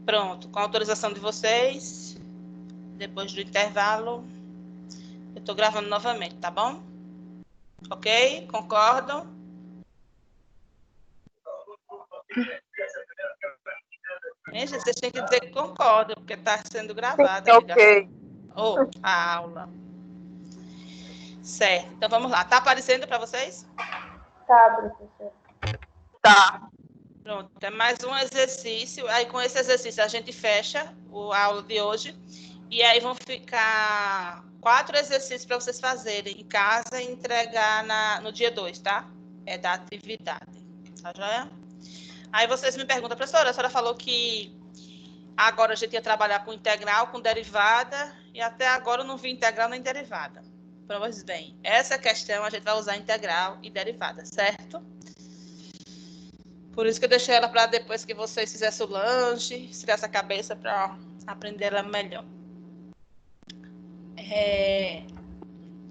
Pronto, com a autorização de vocês, depois do intervalo, eu estou gravando novamente, tá bom? Ok? Concordam? Gente, vocês têm que dizer que concordam, porque está sendo gravada a ligação. Ou a aula. Certo, então vamos lá. Está aparecendo para vocês? Tá, professor. Tá. Pronto, é mais um exercício. Aí com esse exercício a gente fecha a aula de hoje. E aí vão ficar 4 exercícios para vocês fazerem em casa e entregar no dia 2, tá? É da atividade. Tá joia? Aí vocês me perguntam, professora, a senhora falou que agora a gente ia trabalhar com integral, com derivada, e até agora eu não vi integral nem derivada. Pois bem, essa questão a gente vai usar integral e derivada, certo? Por isso que eu deixei ela para depois que vocês fizessem o lanche, esfriassem a cabeça para aprender ela melhor.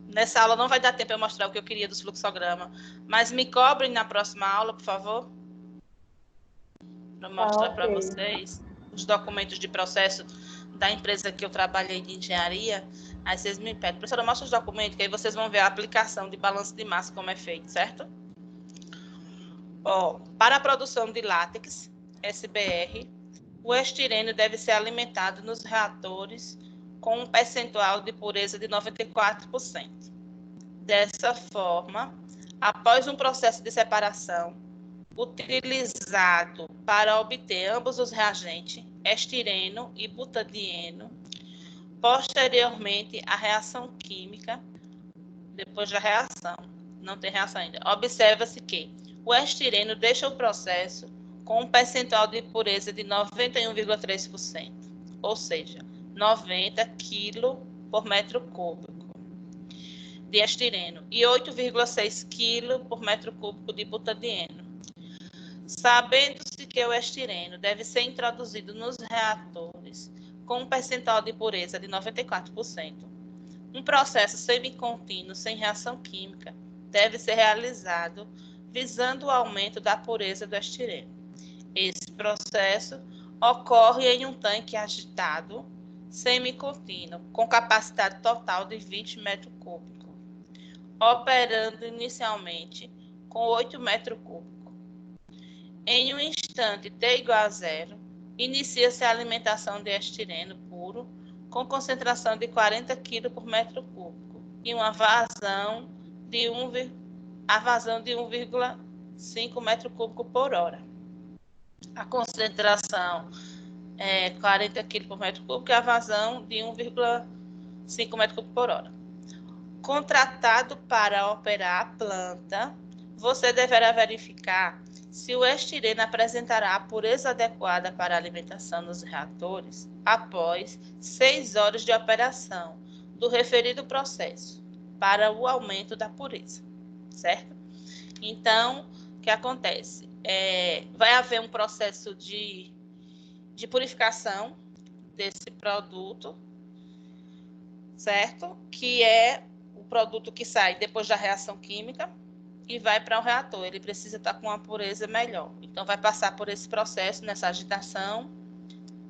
Nessa aula não vai dar tempo eu mostrar o que eu queria dos fluxogramas, mas me cobrem na próxima aula, por favor, para mostrar para vocês os documentos de processo da empresa que eu trabalhei de engenharia. Aí vocês me pedem, professora, mostra os documentos, que aí vocês vão ver a aplicação de balanço de massa, como é feito, certo? Para a produção de látex, SBR, o estireno deve ser alimentado nos reatores com um percentual de pureza de 94%. Dessa forma, após um processo de separação utilizado para obter ambos os reagentes, estireno e butadieno, posteriormente à reação química, depois da reação, não tem reação ainda, observa-se que o estireno deixa o processo com um percentual de pureza de 91,3%, ou seja, 90 kg por metro cúbico de estireno e 8,6 kg por metro cúbico de butadieno. Sabendo-se que o estireno deve ser introduzido nos reatores com um percentual de pureza de 94%, um processo semicontínuo sem reação química deve ser realizado visando o aumento da pureza do estireno. Esse processo ocorre em um tanque agitado semicontínuo com capacidade total de 20 metros cúbicos, operando inicialmente com 8 metros cúbicos. Em um instante t igual a 0, inicia-se a alimentação de estireno puro com concentração de 40 kg por metro cúbico e uma vazão de 1,5 metro cúbico por hora. A concentração é 40 kg por metro cúbico e a vazão de 1,5 metro cúbico por hora. Contratado para operar a planta, você deverá verificar se o estireno apresentará a pureza adequada para a alimentação nos reatores após 6 horas de operação do referido processo para o aumento da pureza, certo? Então, o que acontece? Vai haver um processo de purificação desse produto, certo? Que é o produto que sai depois da reação química e vai para o reator. Ele precisa estar com uma pureza melhor. Então, vai passar por esse processo, nessa agitação,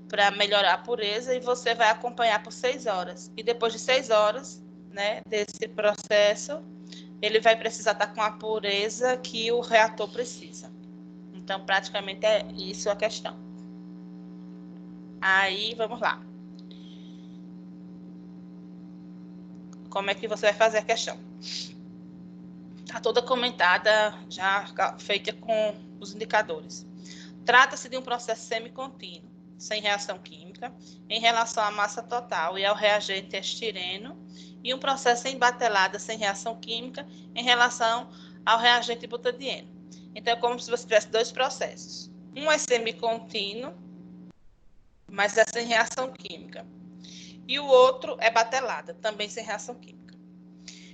para melhorar a pureza, e você vai acompanhar por 6 horas. E depois de 6 horas, né, desse processo, ele vai precisar estar com a pureza que o reator precisa. Então, praticamente é isso a questão. Aí, vamos lá. Como é que você vai fazer a questão? Está toda comentada, já feita com os indicadores. Trata-se de um processo semicontínuo, sem reação química, em relação à massa total e ao reagente estireno, e um processo em batelada sem reação química em relação ao reagente butadieno. Então, é como se você tivesse 2 processos. Um é semicontínuo, mas é sem reação química. E o outro é batelada, também sem reação química.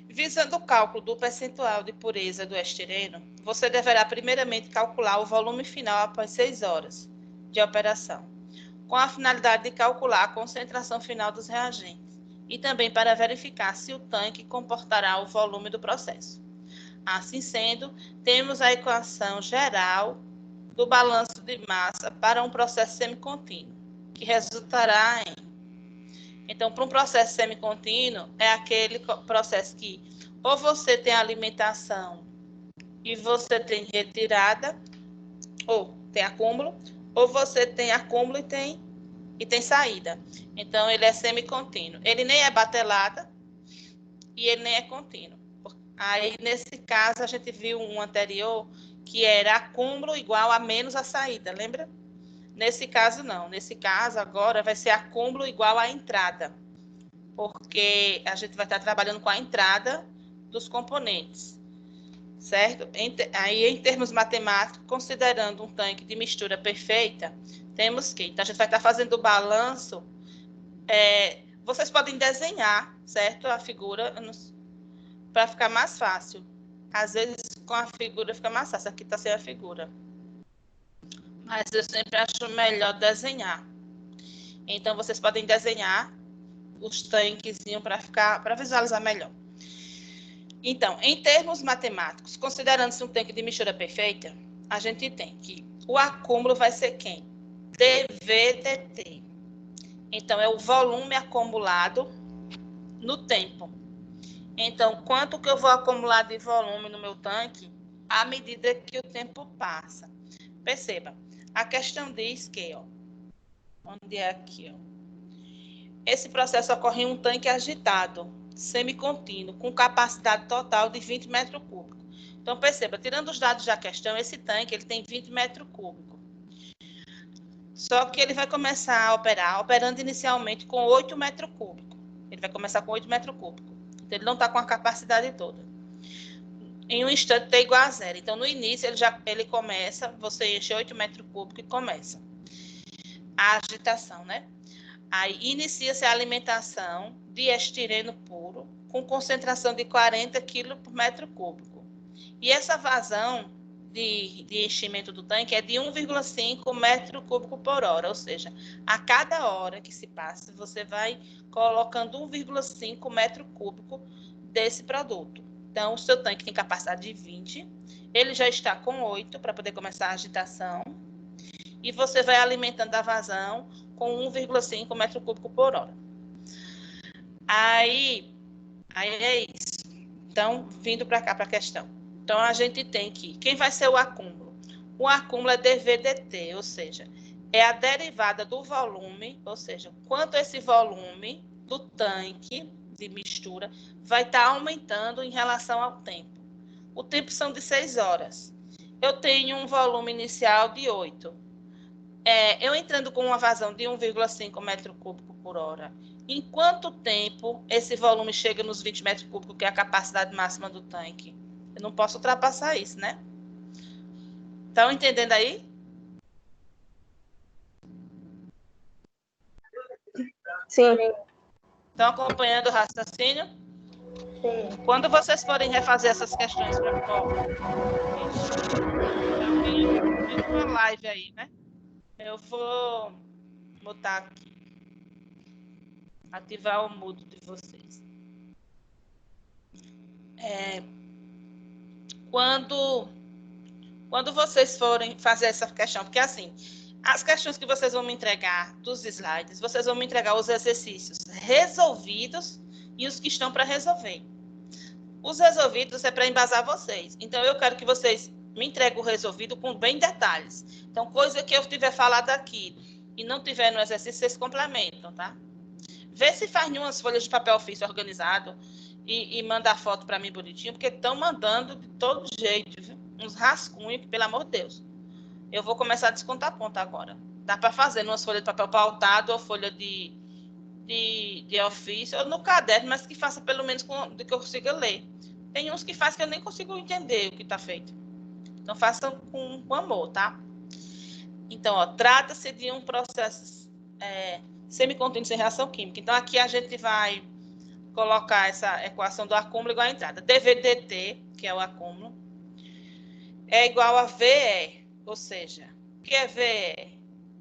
Visando o cálculo do percentual de pureza do estireno, você deverá primeiramente calcular o volume final após 6 horas de operação, com a finalidade de calcular a concentração final dos reagentes e também para verificar se o tanque comportará o volume do processo. Assim sendo, temos a equação geral do balanço de massa para um processo semicontínuo, que resultará em... Então, para um processo semicontínuo, é aquele processo que ou você tem alimentação e você tem retirada, ou tem acúmulo, ou você tem acúmulo e tem saída. Então, ele é semicontínuo. Ele nem é batelada e ele nem é contínuo. Aí, nesse caso, a gente viu um anterior que era acúmulo igual a menos a saída, lembra? Nesse caso, não. Nesse caso, agora, vai ser acúmulo igual a entrada, porque a gente vai estar trabalhando com a entrada dos componentes, certo? Aí, em termos matemáticos, considerando um tanque de mistura perfeita, temos que... Então, a gente vai estar fazendo o balanço. Vocês podem desenhar, certo? A figura, para ficar mais fácil. Às vezes, com a figura fica mais fácil. Aqui está sem a figura. Mas eu sempre acho melhor desenhar. Então, vocês podem desenhar os tanquezinhos para visualizar melhor. Então, em termos matemáticos, considerando-se um tanque de mistura perfeita, a gente tem que o acúmulo vai ser quem? dV/dt. Então, é o volume acumulado no tempo. Então, quanto que eu vou acumular de volume no meu tanque à medida que o tempo passa? Perceba, a questão diz que, ó, onde é aqui, ó? Esse processo ocorre em um tanque agitado, semicontínuo, com capacidade total de 20 metros cúbicos. Então, perceba, tirando os dados da questão, esse tanque ele tem 20 metros cúbicos. Só que ele vai começar a operar, operando inicialmente com 8 metros cúbicos. Ele vai começar com 8 metros cúbicos. Então, ele não está com a capacidade toda. Em um instante, está igual a zero. Então, no início, ele começa, você enche 8 metros cúbicos e começa a agitação, né? Aí, inicia-se a alimentação de estireno puro, com concentração de 40 kg por metro cúbico. E essa vazão de enchimento do tanque é de 1,5 metro cúbico por hora, ou seja, a cada hora que se passa, você vai colocando 1,5 metro cúbico desse produto. Então, o seu tanque tem capacidade de 20, ele já está com 8 para poder começar a agitação, e você vai alimentando a vazão com 1,5 metro cúbico por hora. Aí é isso. Então, vindo para cá para a questão. Então, a gente tem que... Quem vai ser o acúmulo? O acúmulo é dV/dt, ou seja, é a derivada do volume, ou seja, quanto esse volume do tanque de mistura vai estar aumentando em relação ao tempo. O tempo são de 6 horas. Eu tenho um volume inicial de 8. Eu entrando com uma vazão de 1,5 metro cúbico por hora, em quanto tempo esse volume chega nos 20 metros cúbicos, que é a capacidade máxima do tanque? Eu não posso ultrapassar isso, né? Estão entendendo aí? Sim. Estão acompanhando o raciocínio? Sim. Quando vocês forem refazer essas questões para tem uma live aí, né? Eu vou botar aqui, ativar o mudo de vocês. Quando vocês forem fazer essa questão, porque assim, as questões que vocês vão me entregar dos slides, vocês vão me entregar os exercícios resolvidos e os que estão para resolver. Os resolvidos é para embasar vocês. Então, eu quero que vocês me entreguem o resolvido com bem detalhes. Então, coisa que eu tiver falado aqui e não tiver no exercício, vocês complementam, tá? Vê se faz em umas folhas de papel ofício organizado e manda a foto para mim bonitinho, porque estão mandando de todo jeito, viu? Uns rascunhos, que, pelo amor de Deus. Eu vou começar a descontar ponto agora. Dá para fazer umas folhas de papel pautado ou folha de ofício, ou no caderno, mas que faça pelo menos de que eu consiga ler. Tem uns que faz que eu nem consigo entender o que está feito. Então, façam com amor, tá? Então, ó, trata-se de um processo semicontínuo sem reação química. Então, aqui a gente vai colocar essa equação do acúmulo igual à entrada. dV/dt, que é o acúmulo, é igual a VE, ou seja, o que é VE?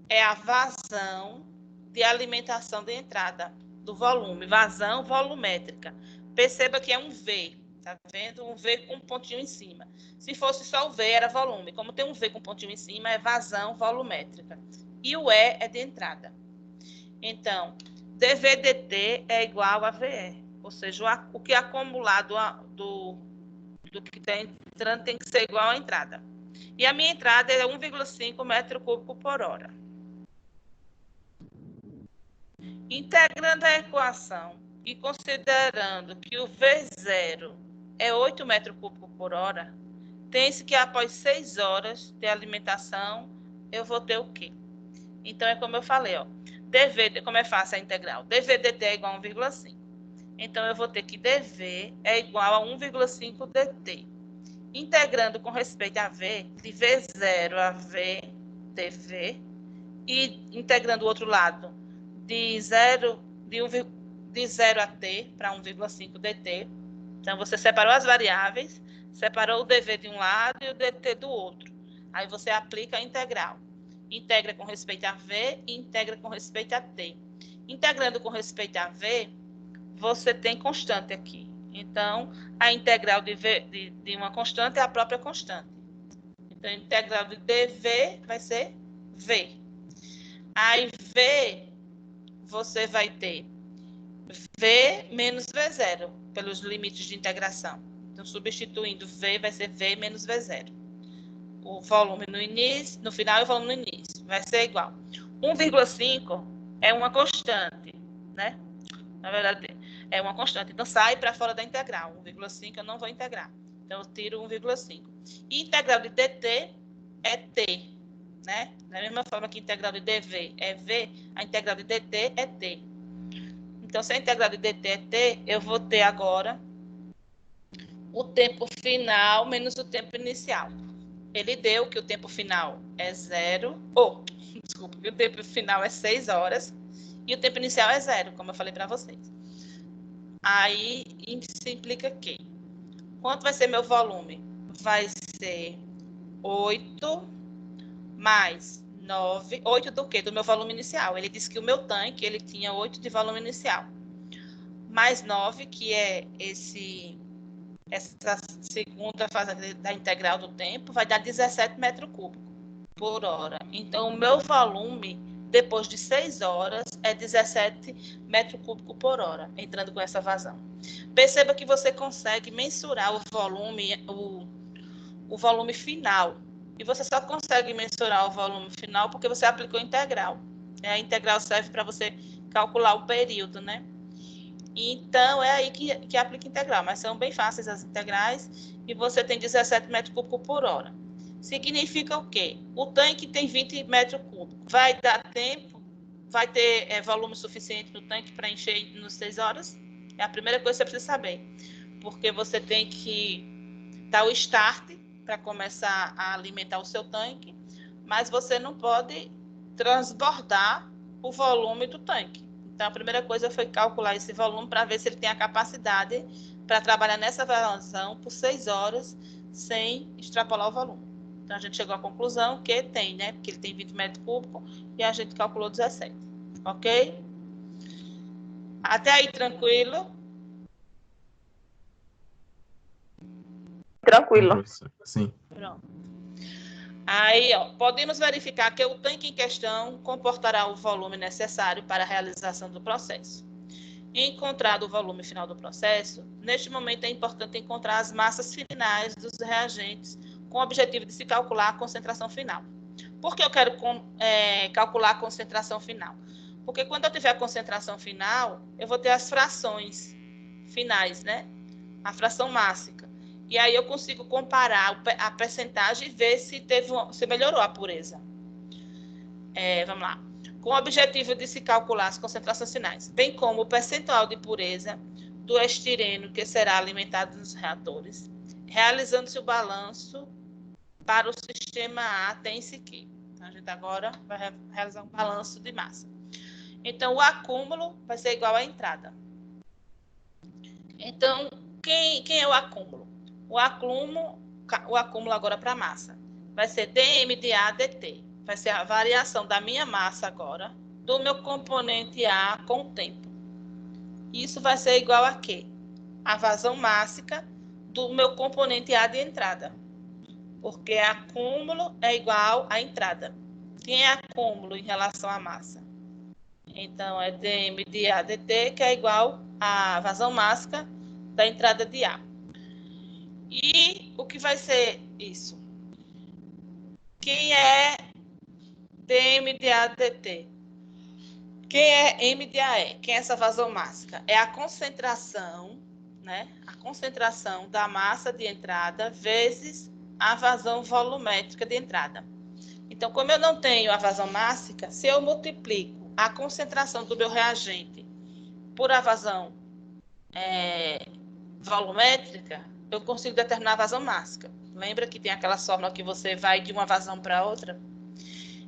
É a vazão de alimentação de entrada do volume, vazão volumétrica. Perceba que é um V. Tá vendo? Um V com um pontinho em cima. Se fosse só o V, era volume. Como tem um V com um pontinho em cima, é vazão volumétrica. E o E é de entrada. Então, dVdt é igual a VE. Ou seja, o que é acumulado do que está entrando tem que ser igual à entrada. E a minha entrada é 1,5 metro cúbico por hora. Integrando a equação e considerando que o V0 é 8 metros cúbicos por hora, tem-se que após 6 horas de alimentação, eu vou ter o quê? Então, é como eu falei, ó, como é fácil a integral? dVdt é igual a 1,5. Então, eu vou ter que dV é igual a 1,5 dt. Integrando com respeito a V, de V0 a V, dV, e integrando o outro lado, de 0 a t para 1,5 dt. Então, você separou as variáveis, separou o dv de um lado e o dt do outro. Aí você aplica a integral. Integra com respeito a v e integra com respeito a t. Integrando com respeito a v, você tem constante aqui. Então, a integral de uma constante é a própria constante. Então, a integral de dv vai ser v. Aí, v, você vai ter v menos v0, pelos limites de integração. Então, substituindo v, vai ser v menos v0. O volume no início, no final e o volume no início. Vai ser igual. 1,5 é uma constante, né? Na verdade, é uma constante. Então, sai para fora da integral. 1,5 eu não vou integrar. Então, eu tiro 1,5. E integral de dt é t, né? Da mesma forma que a integral de dv é v, a integral de dt é t. Então, se a integral de dt é t, eu vou ter agora o tempo final menos o tempo inicial. Ele deu que o tempo final é 0, desculpa, que o tempo final é 6 horas e o tempo inicial é 0, como eu falei para vocês. Aí, isso implica que quanto vai ser meu volume? Vai ser 8 mais 9. 8 do quê? Do meu volume inicial. Ele disse que o meu tanque, ele tinha 8 de volume inicial. Mais 9, que é essa segunda fase da integral do tempo, vai dar 17 metros cúbicos por hora. Então, o meu volume, depois de 6 horas, é 17 metros cúbicos por hora, entrando com essa vazão. Perceba que você consegue mensurar o volume final. E você só consegue mensurar o volume final porque você aplicou integral. A integral serve para você calcular o período, né? Então, é aí que aplica integral. Mas são bem fáceis as integrais. E você tem 17 metros cúbicos por hora. Significa o quê? O tanque tem 20 metros cúbicos. Vai dar tempo? Vai ter volume suficiente no tanque para encher nas 6 horas? É a primeira coisa que você precisa saber. Porque você tem que dar o start para começar a alimentar o seu tanque, mas você não pode transbordar o volume do tanque. Então, a primeira coisa foi calcular esse volume para ver se ele tem a capacidade para trabalhar nessa vazão por 6 horas sem extrapolar o volume. Então, a gente chegou à conclusão que tem, né? Porque ele tem 20 metros cúbicos e a gente calculou 17. Ok? Até aí, tranquilo? Tranquilo. Sim. Pronto. Aí, ó, podemos verificar que o tanque em questão comportará o volume necessário para a realização do processo. Encontrado o volume final do processo, neste momento é importante encontrar as massas finais dos reagentes com o objetivo de se calcular a concentração final. Por que eu quero calcular a concentração final? Porque quando eu tiver a concentração final, eu vou ter as frações finais, né? A fração mássica. E aí eu consigo comparar a percentagem e ver se melhorou a pureza. Vamos lá. Com o objetivo de se calcular as concentrações finais, bem como o percentual de pureza do estireno que será alimentado nos reatores, realizando-se o balanço para o sistema A, tem-se que. Então, a gente agora vai realizar um balanço de massa. Então, o acúmulo vai ser igual à entrada. Então, quem é o acúmulo? O acúmulo agora para a massa vai ser dm de A dt. Vai ser a variação da minha massa agora, do meu componente A com o tempo. Isso vai ser igual a quê? A vazão mássica do meu componente A de entrada, porque acúmulo é igual à entrada. Quem é acúmulo em relação à massa? Então, é dm de A dt, que é igual à vazão mássica da entrada de A. E o que vai ser isso? Quem é dm de A dt? Quem é m de AE? Quem é essa vazão mássica? É a concentração, né? A concentração da massa de entrada vezes a vazão volumétrica de entrada. Então, como eu não tenho a vazão mássica, se eu multiplico a concentração do meu reagente por a vazão volumétrica, eu consigo determinar a vazão mássica. Lembra que tem aquela fórmula que você vai de uma vazão para outra?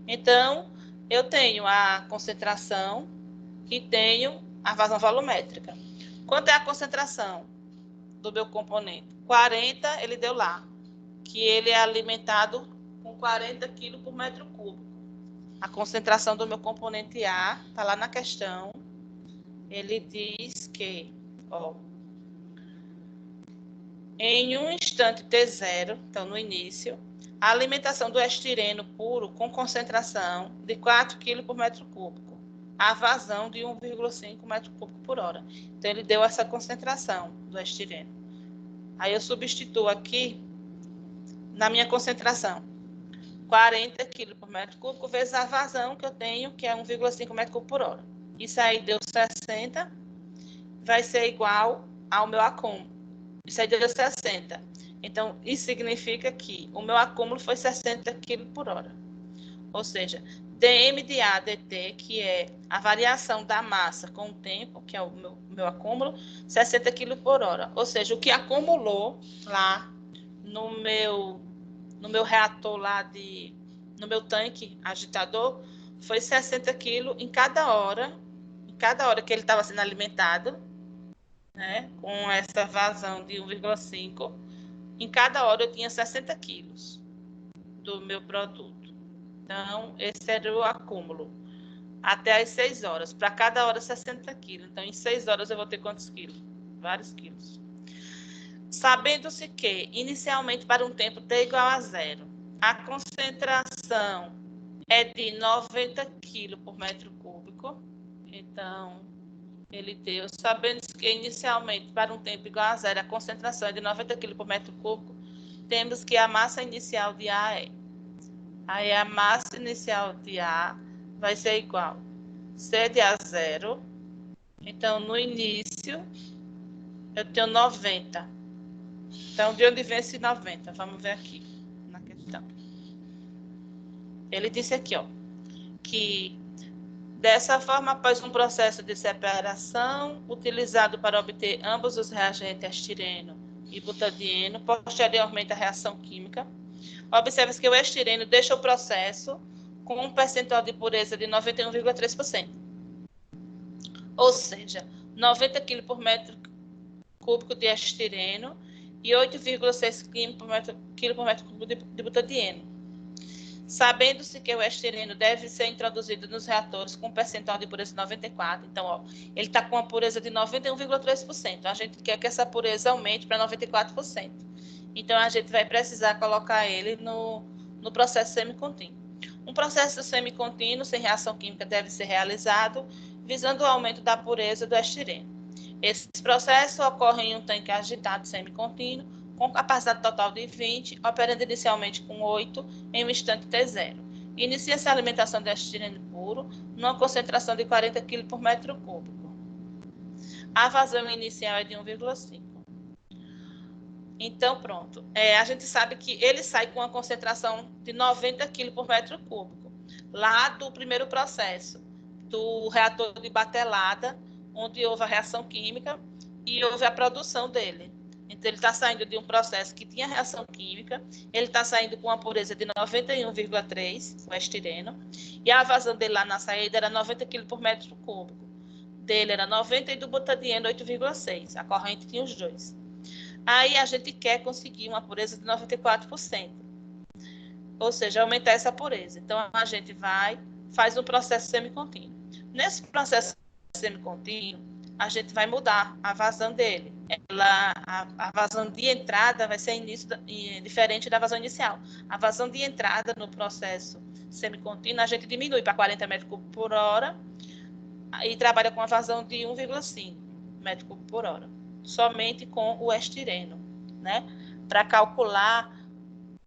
Então, eu tenho a concentração e tenho a vazão volumétrica. Quanto é a concentração do meu componente? 40, ele deu lá, que ele é alimentado com 40 kg por metro cúbico. A concentração do meu componente A está lá na questão. Ele diz que, ó, em um instante T0, então no início, a alimentação do estireno puro com concentração de 4 kg por metro cúbico, a vazão de 1,5 metro cúbico por hora. Então, ele deu essa concentração do estireno. Aí, eu substituo aqui, na minha concentração, 40 kg por metro cúbico vezes a vazão que eu tenho, que é 1,5 metro cúbico por hora. Isso aí deu 60, vai ser igual ao meu acúmulo. Isso aí deu 60. Então, isso significa que o meu acúmulo foi 60 kg por hora. Ou seja, dm de A dt, que é a variação da massa com o tempo, que é o meu acúmulo, 60 kg por hora. Ou seja, o que acumulou lá no meu reator lá no meu tanque agitador, foi 60 kg em cada hora que ele estava sendo alimentado, né, com essa vazão de 1,5, em cada hora eu tinha 60 quilos do meu produto. Então, esse era o acúmulo. Até as 6 horas. Para cada hora, 60 quilos. Então, em 6 horas, eu vou ter quantos quilos? Vários quilos. Sabendo-se que, inicialmente, para um tempo t igual a 0, a concentração é de 90 quilos por metro cúbico. Então, ele deu, sabendo-se que, inicialmente, para um tempo igual a 0, a concentração é de 90 quilos por metro cúbico, temos que a massa inicial de A é. Aí a massa inicial de A vai ser igual C de A0. Então, no início, eu tenho 90. Então, de onde vem esse 90? Vamos ver aqui na questão. Ele disse aqui, ó, que dessa forma, após um processo de separação utilizado para obter ambos os reagentes estireno e butadieno, posteriormente a reação química, observa-se que o estireno deixa o processo com um percentual de pureza de 91,3%. Ou seja, 90 kg por metro cúbico de estireno e 8,6 kg por metro cúbico de butadieno. Sabendo-se que o estireno deve ser introduzido nos reatores com um percentual de pureza de 94%. Então, ó, ele está com uma pureza de 91,3%. A gente quer que essa pureza aumente para 94%. Então, a gente vai precisar colocar ele no processo semicontínuo. Um processo semicontínuo sem reação química deve ser realizado visando o aumento da pureza do estireno. Esse processo ocorre em um tanque agitado semicontínuo com capacidade total de 20, operando inicialmente com 8 em um instante T0. Inicia-se a alimentação de estireno puro numa concentração de 40 kg por metro cúbico. A vazão inicial é de 1,5. Então, pronto. A gente sabe que ele sai com uma concentração de 90 kg por metro cúbico, lá do primeiro processo, do reator de batelada, onde houve a reação química e houve a produção dele. Então, ele está saindo de um processo que tinha reação química, ele está saindo com uma pureza de 91,3, o estireno, e a vazão dele lá na saída era 90 kg por metro cúbico. Dele era 90 e do butadieno 8,6. A corrente tinha os dois. Aí a gente quer conseguir uma pureza de 94%. Ou seja, aumentar essa pureza. Então, a gente faz um processo semicontínuo. Nesse processo semicontínuo, a gente vai mudar a vazão dele. a vazão de entrada vai ser diferente da vazão inicial. A vazão de entrada no processo semicontínuo, a gente diminui para 40 metros cúbicos por hora e trabalha com a vazão de 1,5 metro cúbico por hora, somente com o estireno, né? Para calcular,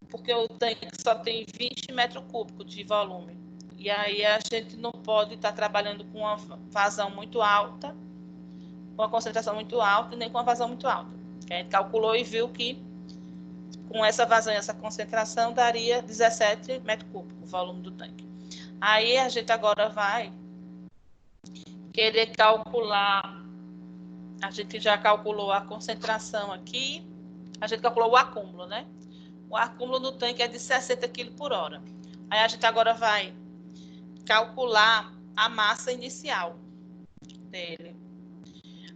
porque o tanque só tem 20 metros cúbicos de volume. E aí a gente não pode estar trabalhando com uma vazão muito alta, com uma concentração muito alta, nem com uma vazão muito alta. A gente calculou e viu que com essa vazão e essa concentração daria 17 metros cúbicos o volume do tanque. Aí a gente agora vai querer calcular, a gente já calculou a concentração aqui, a gente calculou o acúmulo, né? O acúmulo do tanque é de 60 kg por hora. Aí a gente agora vai calcular a massa inicial dele.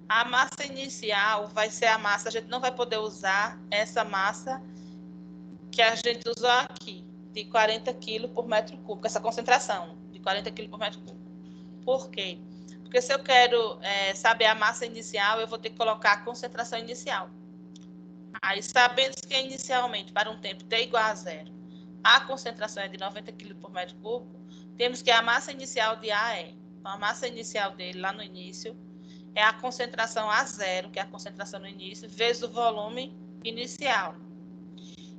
A massa inicial vai ser a massa, a gente não vai poder usar essa massa que a gente usou aqui, de 40 kg por metro cúbico, essa concentração de 40 kg por metro cúbico. Por quê? Porque se eu quero saber a massa inicial, eu vou ter que colocar a concentração inicial. Aí, sabendo que inicialmente, para um tempo t igual a 0, a concentração é de 90 kg por metro cúbico, temos que a massa inicial de A é. Então, a massa inicial dele, lá no início, é a concentração A0, que é a concentração no início, vezes o volume inicial.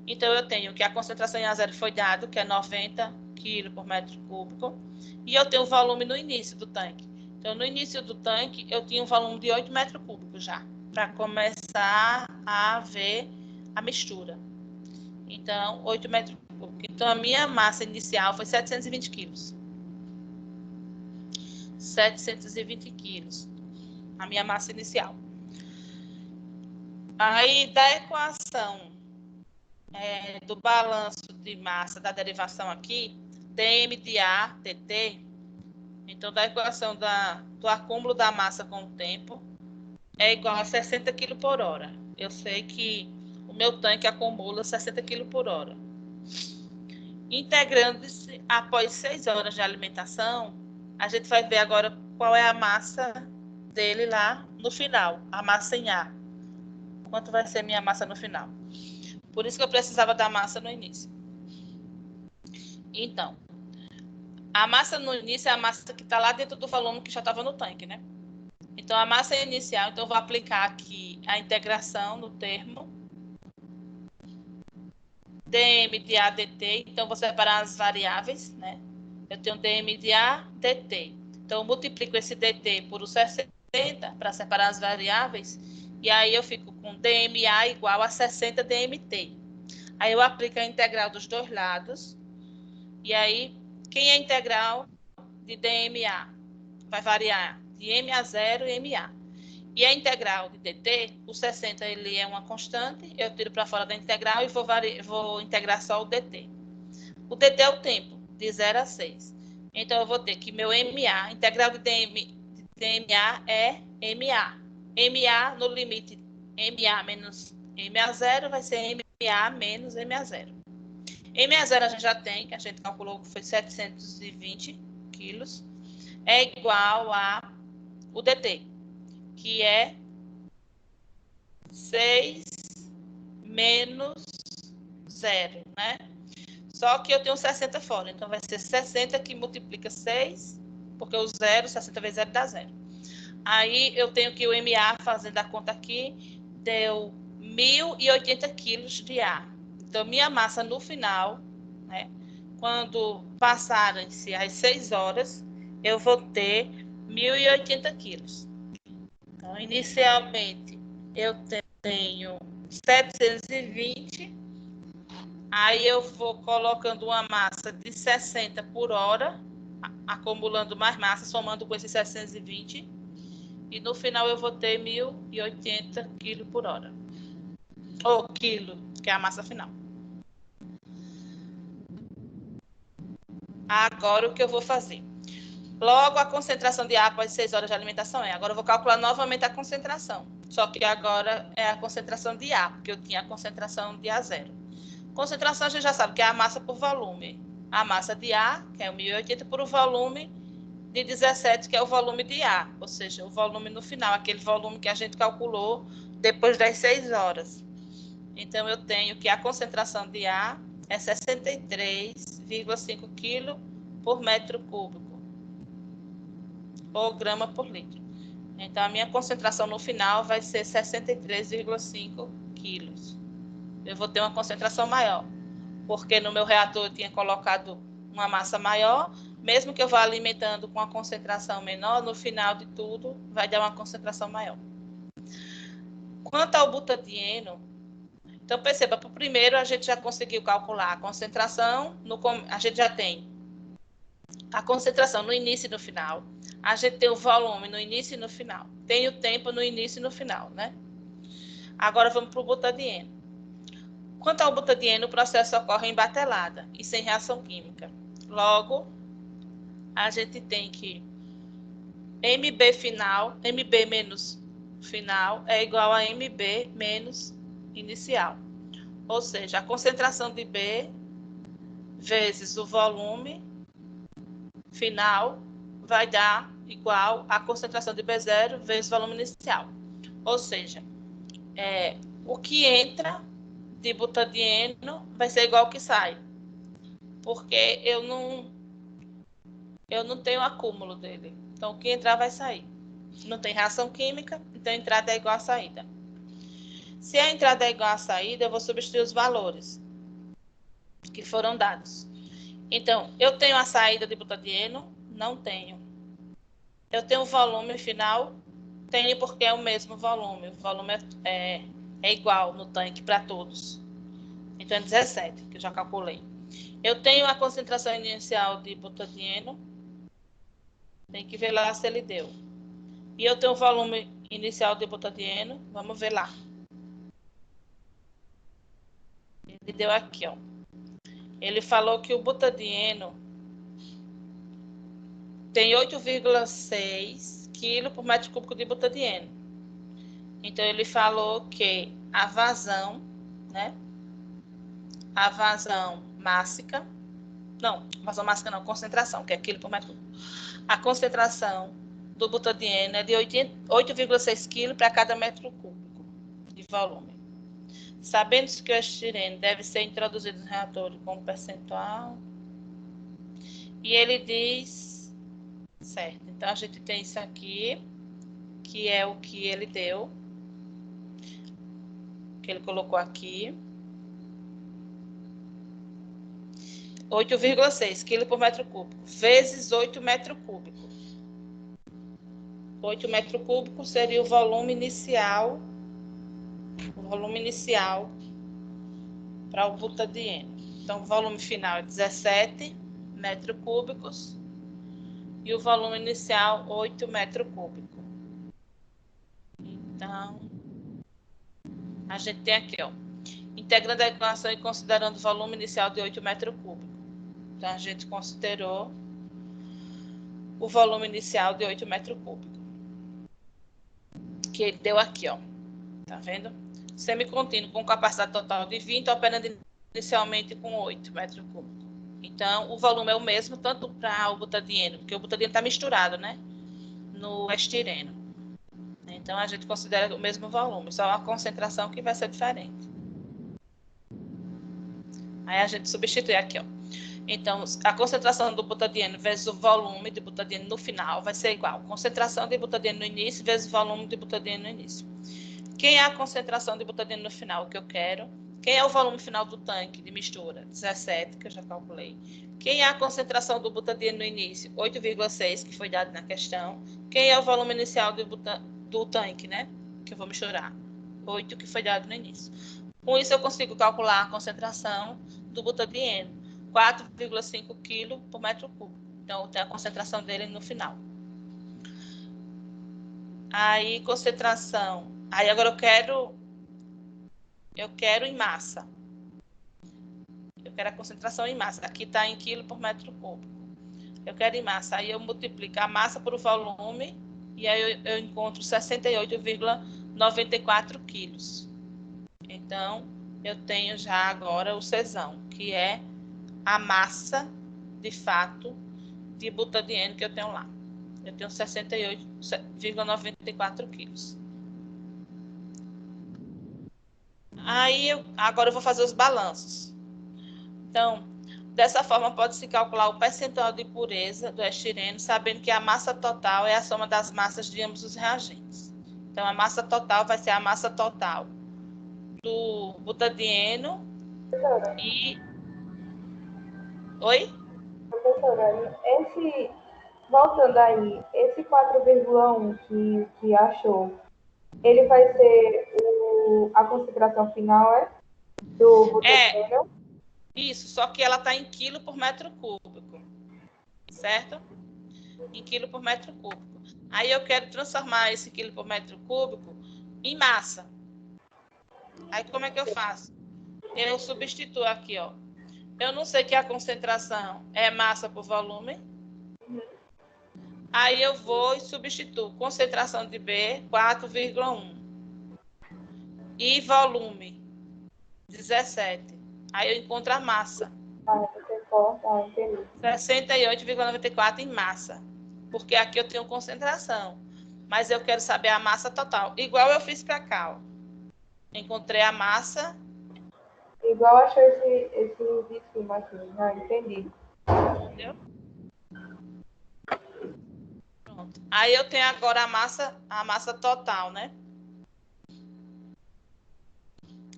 Então, eu tenho que a concentração em A0 foi dado, que é 90 kg por metro cúbico, e eu tenho o volume no início do tanque. Então, no início do tanque, eu tinha um volume de 8 metros cúbicos já, para começar a ver a mistura. Então, 8 metros cúbicos. Então, a minha massa inicial foi 720 quilos. 720 quilos. A minha massa inicial. Aí, da equação do balanço de massa, da derivação aqui, dm de A, dt, então, da equação do acúmulo da massa com o tempo, é igual a 60 kg por hora. Eu sei que o meu tanque acumula 60 kg por hora. Integrando-se após 6 horas de alimentação, a gente vai ver agora qual é a massa dele lá no final, a massa em A. Quanto vai ser minha massa no final? Por isso que eu precisava da massa no início. Então, a massa no início é a massa que está lá dentro do volume que já estava no tanque, né? Então, a massa inicial, então eu vou aplicar aqui a integração no termo dm de A dt, então vou separar as variáveis, né? Eu tenho dm de A dt. Então, eu multiplico esse dt por o 60 para separar as variáveis, e aí eu fico com dma igual a 60 dmt. Aí eu aplico a integral dos dois lados, e aí, quem é integral de dma? Vai variar de m a 0 e ma. E a integral de dt, o 60 ele é uma constante, eu tiro para fora da integral e vou integrar só o dt. O dt é o tempo, de 0 a 6. Então, eu vou ter que meu ma, integral de dma é ma. ma no limite ma menos ma0 vai ser ma menos ma0. ma0 a gente já tem, que a gente calculou que foi 720 quilos, é igual a o dt, que é 6 menos 0, né? Só que eu tenho 60 fora, então vai ser 60 que multiplica 6, porque o 0, 60 vezes 0 dá 0. Aí eu tenho que o MA, fazendo a conta aqui, deu 1.080 quilos de ar. Então, minha massa no final, né, quando passarem-se as 6 horas, eu vou ter 1.080 quilos. Então, inicialmente, eu tenho 720. Aí eu vou colocando uma massa de 60 por hora, acumulando mais massa, somando com esses 720. E no final eu vou ter 1.080 quilos por hora. Ou quilo, que é a massa final. Agora o que eu vou fazer? Logo, a concentração de ar após 6 horas de alimentação é. Agora eu vou calcular novamente a concentração. Só que agora é a concentração de ar, porque eu tinha a concentração de A0. Concentração a gente já sabe que é a massa por volume. A massa de ar, que é o 1.080, por o volume de 17, que é o volume de ar. Ou seja, o volume no final, aquele volume que a gente calculou depois das 6 horas. Então, eu tenho que a concentração de A é 63,5 kg por metro cúbico, ou grama por litro. Então, a minha concentração no final vai ser 63,5 quilos. Eu vou ter uma concentração maior, porque no meu reator eu tinha colocado uma massa maior, mesmo que eu vá alimentando com uma concentração menor, no final de tudo vai dar uma concentração maior. Quanto ao butadieno, então perceba, para o primeiro a gente já conseguiu calcular a concentração, a gente já tem a concentração no início e no final, a gente tem o volume no início e no final, tem o tempo no início e no final, né? Agora vamos para o butadieno. Quanto ao butadieno, o processo ocorre em batelada e sem reação química. Logo, a gente tem que MB final, MB menos final é igual a MB menos inicial. Ou seja, a concentração de B vezes o volume final vai dar igual a concentração de B0 vezes o volume inicial. Ou seja, o que entra de butadieno vai ser igual ao que sai. Porque eu não tenho acúmulo dele. Então, o que entrar vai sair. Não tem reação química, então a entrada é igual à saída. Se a entrada é igual à saída, eu vou substituir os valores que foram dados. Então, eu tenho a saída de butadieno? Não tenho. Eu tenho o volume final? Tenho, porque é o mesmo volume. O volume é igual no tanque para todos. Então, é 17, que eu já calculei. Eu tenho a concentração inicial de butadieno? Tem que ver lá se ele deu. E eu tenho o volume inicial de butadieno? Vamos ver lá. Ele deu aqui, ó. Ele falou que o butadieno tem 8,6 kg por metro cúbico de butadieno. Então, ele falou que a vazão, né? A vazão mássica, concentração, que é quilo por metro cúbico. A concentração do butadieno é de 8,6 kg para cada metro cúbico de volume. Sabendo que o estireno deve ser introduzido no reator com percentual. E ele diz, certo, então a gente tem isso aqui, que é o que ele deu, que ele colocou aqui. 8,6 kg por metro cúbico, vezes 8 metros cúbicos. 8 metros cúbicos seria o volume inicial para o butadieno. Então, o volume final é 17 metros cúbicos e o volume inicial 8 metros cúbicos. Então, a gente tem aqui, ó, integrando a equação e considerando o volume inicial de 8 metros cúbicos. Então, a gente considerou o volume inicial de 8 metros cúbicos, que ele deu aqui, ó. Tá vendo? Semicontínuo com capacidade total de 20, operando inicialmente com 8 metros cúbicos. Então, o volume é o mesmo, tanto para o butadieno, porque o butadieno está misturado, né? No estireno. Então, a gente considera o mesmo volume, só a concentração que vai ser diferente. Aí, a gente substitui aqui, ó. Então, a concentração do butadieno vezes o volume de butadieno no final vai ser igual. Concentração de butadieno no início vezes volume de butadieno no início. Quem é a concentração de butadieno no final? O que eu quero. Quem é o volume final do tanque de mistura? 17, que eu já calculei. Quem é a concentração do butadieno no início? 8,6, que foi dado na questão. Quem é o volume inicial do tanque, né? Que eu vou misturar. 8, que foi dado no início. Com isso, eu consigo calcular a concentração do butadieno. 4,5 kg por metro cúbico. Então, tem a concentração dele no final. Aí, concentração. Aí, agora eu quero em massa. Eu quero a concentração em massa. Aqui está em quilo por metro cúbico. Eu quero em massa. Aí, eu multiplico a massa por o volume e aí eu encontro 68,94 quilos. Então, eu tenho já agora o Czão, que é a massa, de fato, de butadieno que eu tenho lá. Eu tenho 68,94 quilos. Aí, agora eu vou fazer os balanços. Então, dessa forma, pode-se calcular o percentual de pureza do estireno, sabendo que a massa total é a soma das massas de ambos os reagentes. Então, a massa total vai ser a massa total do butadieno e... Oi? Professora, voltando aí, esse 4,1 que achou, ele vai ser a concentração final, do É, butadieno? isso, só que ela está em quilo por metro cúbico, certo? Em quilo por metro cúbico. Aí eu quero transformar esse quilo por metro cúbico em massa. Aí como é que eu faço? Eu substituo aqui, ó. Eu não sei que a concentração é massa por volume. Aí eu vou e substituo concentração de B, 4,1. E volume, 17. Aí eu encontro a massa. Você corta, entendi. 68,94 em massa. Porque aqui eu tenho concentração. Mas eu quero saber a massa total. Igual eu fiz para cá, ó. Encontrei a massa. Igual achou esse de cima aqui, entendi. Entendeu? Pronto. Aí eu tenho agora a massa total, né?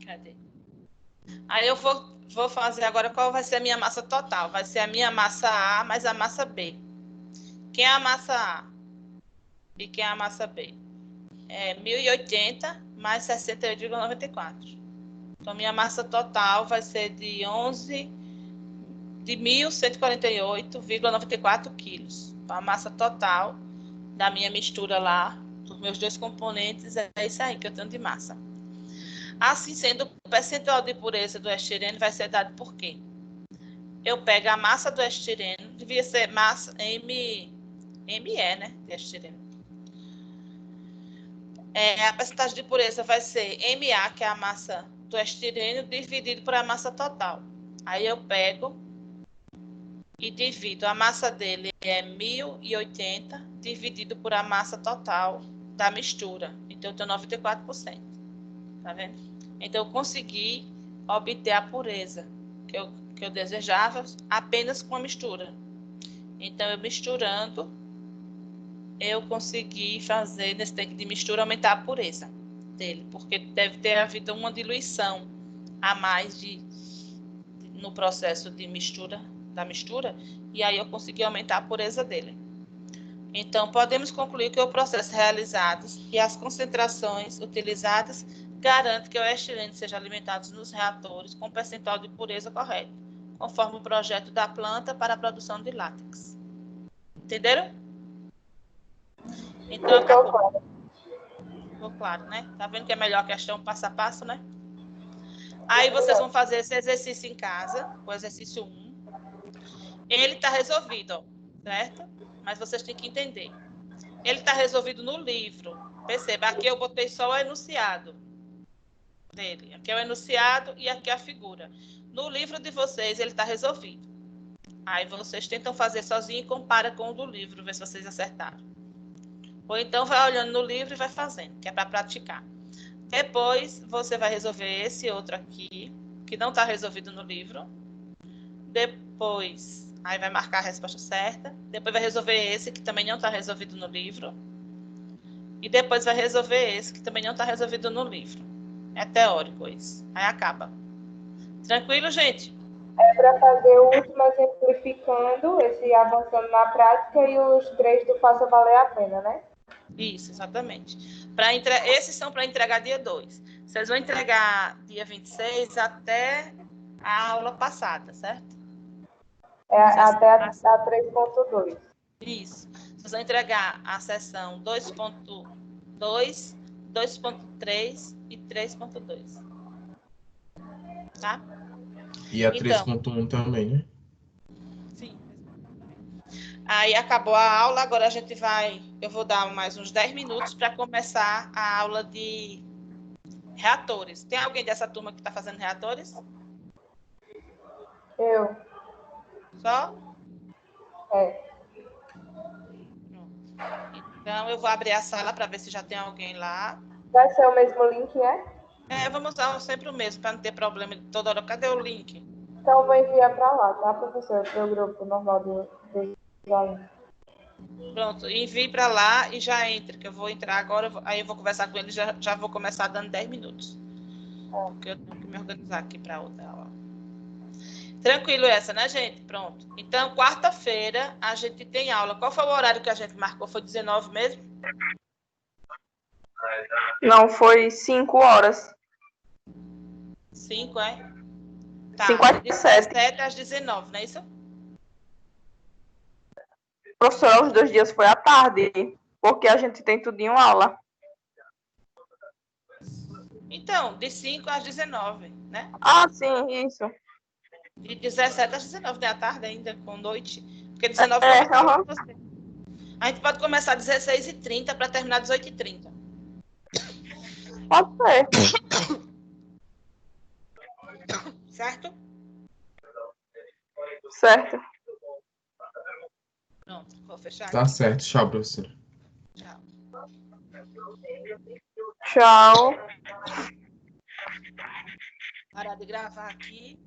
Cadê? Aí eu vou fazer agora qual vai ser a minha massa total. Vai ser a minha massa A mais a massa B. Quem é a massa A? E quem é a massa B? É 1080 mais 68,94. Então, minha massa total vai ser de 1.148,94 quilos. Então, a massa total da minha mistura lá, dos meus dois componentes, é isso aí que eu tenho de massa. Assim sendo, o percentual de pureza do estireno vai ser dado por quê? Eu pego a massa do estireno, devia ser massa ME, né, de estireno. A percentagem de pureza vai ser MA, que é a massa do estireno, dividido por a massa total. Aí eu pego e divido. A massa dele é 1080, dividido por a massa total da mistura. Então, eu tenho 94%. Tá vendo? Então, eu consegui obter a pureza que eu desejava apenas com a mistura. Então, eu misturando, eu consegui fazer nesse tanque de mistura aumentar a pureza dele, porque deve ter havido uma diluição a mais no processo de mistura, da mistura, e aí eu consegui aumentar a pureza dele. Então, podemos concluir que o processo realizado e as concentrações utilizadas garantem que o estileno seja alimentado nos reatores com percentual de pureza correto, conforme o projeto da planta para a produção de látex. Entenderam? Então, acabou. Ficou claro, né? Tá vendo que é melhor a questão passo a passo, né? Aí vocês vão fazer esse exercício em casa, o exercício 1. Ele está resolvido, ó, certo? Mas vocês têm que entender. Ele está resolvido no livro. Perceba, aqui eu botei só o enunciado dele. Aqui é o enunciado e aqui é a figura. No livro de vocês, ele está resolvido. Aí vocês tentam fazer sozinho e compara com o do livro, ver se vocês acertaram. Ou então vai olhando no livro e vai fazendo, que é para praticar. Depois você vai resolver esse outro aqui, que não está resolvido no livro. Depois, aí vai marcar a resposta certa. Depois vai resolver esse, que também não está resolvido no livro. E depois vai resolver esse, que também não está resolvido no livro. É teórico isso. Aí acaba. Tranquilo, gente? É para fazer o último exemplificando, esse avançando na prática e os 3 do faça valer a pena, né? Isso, exatamente. Esses são para entregar dia 2. Vocês vão entregar dia 26 até a aula passada, certo? Até a 3,2. Isso. Vocês vão entregar a sessão 2.2, 2.3 e 3.2. Tá? E a Então, 3.1 também, né? sim. Aí acabou a aula, agora a gente eu vou dar mais uns 10 minutos para começar a aula de reatores. Tem alguém dessa turma que está fazendo reatores? Eu. Só? É. Então, eu vou abrir a sala para ver se já tem alguém lá. Vai ser o mesmo link, né? Vamos usar sempre o mesmo, para não ter problema de toda hora. Cadê o link? Então, vou enviar para lá, tá, professor? Para o grupo normal dos alunos. Pronto, envie para lá e já entre, que eu vou entrar agora, aí eu vou conversar com ele, já vou começar dando 10 minutos. Porque eu tenho que me organizar aqui para outra aula. Tranquilo essa, né, gente? Pronto. Então, quarta-feira, a gente tem aula. Qual foi o horário que a gente marcou? Foi 19 mesmo? Não, foi 5 horas. 5, é? Tá, 5 às de 7. 17 às 19, não é isso? Professora, os 2 dias foi à tarde, porque a gente tem tudinho aula. Então, de 5 às 19, né? Ah, sim, isso. De 17 às 19 da tarde ainda, com noite. Porque 19 Aham. você. A gente pode começar às 16h30 para terminar às 18h30. Pode ser. Certo? Certo. Pronto, vou fechar Tá aqui. certo. Tchau, professor. Tchau. Tchau. Parar de gravar aqui.